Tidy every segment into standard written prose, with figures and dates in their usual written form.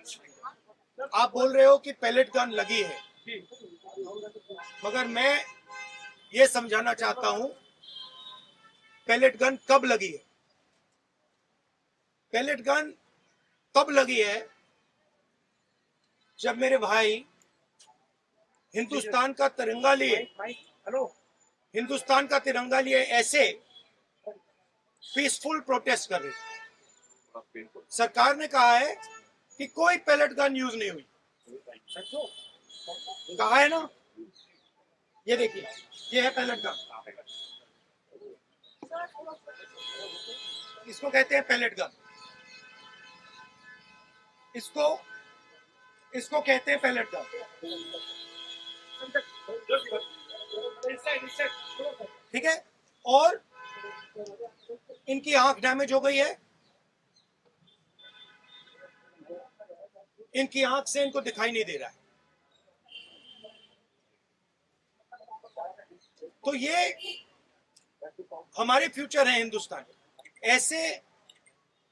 आप बोल रहे हो कि पैलेट गन लगी है, मगर मैं ये समझाना चाहता हूं पैलेट गन कब लगी है। पैलेट गन तब लगी है जब मेरे भाई हिंदुस्तान का तिरंगा लिए ऐसे पीसफुल प्रोटेस्ट कर रहे थे। सरकार ने कहा है कि कोई पैलेट गन यूज नहीं हुई, कहा है ना। ये देखिए, ये है पैलेट गन, इसको कहते हैं पैलेट गन, इसको कहते हैं पैलेट गन। ठीक है, और इनकी आंख डैमेज हो गई है, इनकी आंख से इनको दिखाई नहीं दे रहा है। तो ये हमारे फ्यूचर है हिंदुस्तान। ऐसे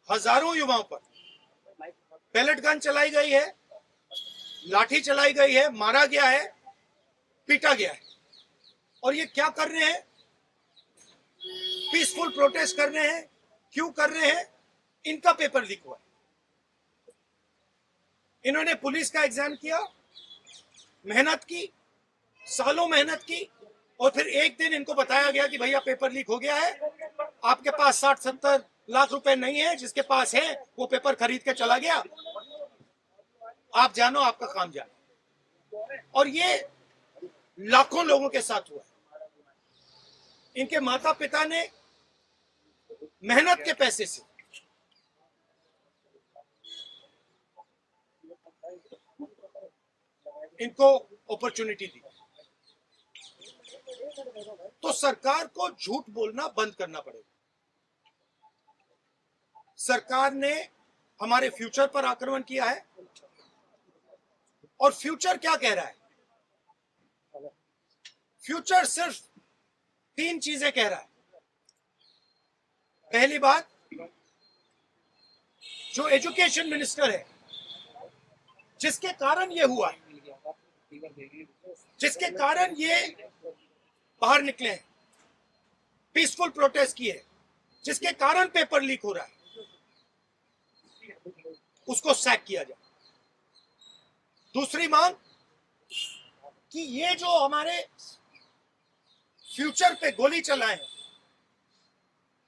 हजारों युवाओं पर पैलेट गन चलाई गई है, लाठी चलाई गई है, मारा गया है, पीटा गया है, और ये क्या कर रहे हैं? पीसफुल प्रोटेस्ट कर रहे हैं। क्यों कर रहे हैं? इनका पेपर लीक हुआ है। इन्होंने पुलिस का एग्जाम किया, मेहनत की, सालों मेहनत की, और फिर एक दिन इनको बताया गया कि भैया पेपर लीक हो गया है, आपके पास 60-70 लाख रुपए नहीं है, जिसके पास है वो पेपर खरीद के चला गया, आप जानो, आपका काम जानो। और ये लाखों लोगों के साथ हुआ है। इनके माता पिता ने मेहनत के पैसे से इनको अपॉर्चुनिटी दी। तो सरकार को झूठ बोलना बंद करना पड़ेगा। सरकार ने हमारे फ्यूचर पर आक्रमण किया है, और फ्यूचर क्या कह रहा है? फ्यूचर सिर्फ 3 चीजें कह रहा है। पहली बात, जो एजुकेशन मिनिस्टर है, जिसके कारण ये हुआ है, जिसके कारण ये बाहर निकले हैं, पीसफुल प्रोटेस्ट किए, जिसके कारण पेपर लीक हो रहा है, उसको सैक किया जाए। दूसरी मांग कि ये जो हमारे फ्यूचर पे गोली चलाए हैं,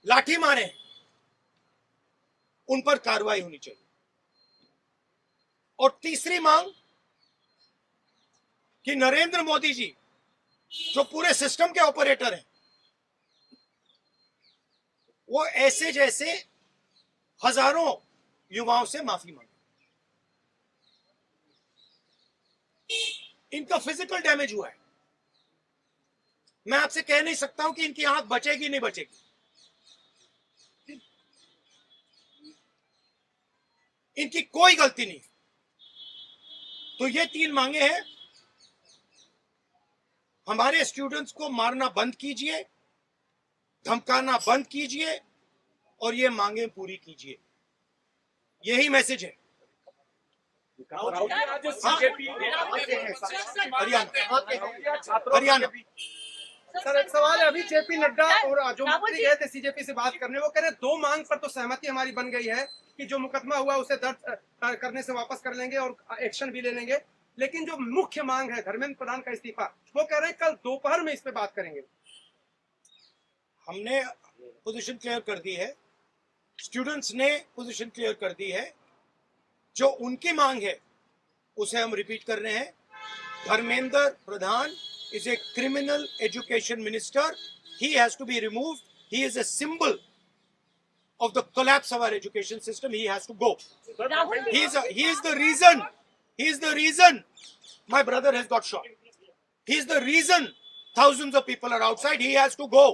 लाठी मारे हैं, उन पर कार्रवाई होनी चाहिए। और तीसरी मांग कि नरेंद्र मोदी जी, जो पूरे सिस्टम के ऑपरेटर हैं, वो ऐसे जैसे हजारों युवाओं से माफी मांगे। इनका फिजिकल डैमेज हुआ है। मैं आपसे कह नहीं सकता हूं कि इनकी आंख बचेगी नहीं बचेगी। इनकी कोई गलती नहीं। तो ये 3 मांगे हैं। हमारे स्टूडेंट्स को मारना बंद कीजिए, धमकाना बंद कीजिए, और ये मांगे पूरी कीजिए। यही मैसेज है। हरियाणा। सर, एक सवाल है। अभी जेपी नड्डा और जो मंत्री गए थे सीजेपी से बात करने, वो कह रहे 2 मांग पर तो सहमति हमारी बन गई है कि जो मुकदमा हुआ उसे दर्ज करने से वापस कर लेंगे और एक्शन भी ले लेंगे, लेकिन जो मुख्य मांग है धर्मेंद्र प्रधान का इस्तीफा, वो कह रहे हैं कल दोपहर में इस पे बात करेंगे। हमने पोजीशन क्लियर कर दी है, स्टूडेंट्स ने पोजीशन क्लियर कर दी है। जो उनकी मांग है उसे हम रिपीट कर रहे हैं। Dharmendra Pradhan is a criminal education minister. He has to be removed. He is a symbol of the collapse of our education system. He has to go. He is the reason. He is the reason my brother has got shot. He is the reason thousands of people are outside. He has to go.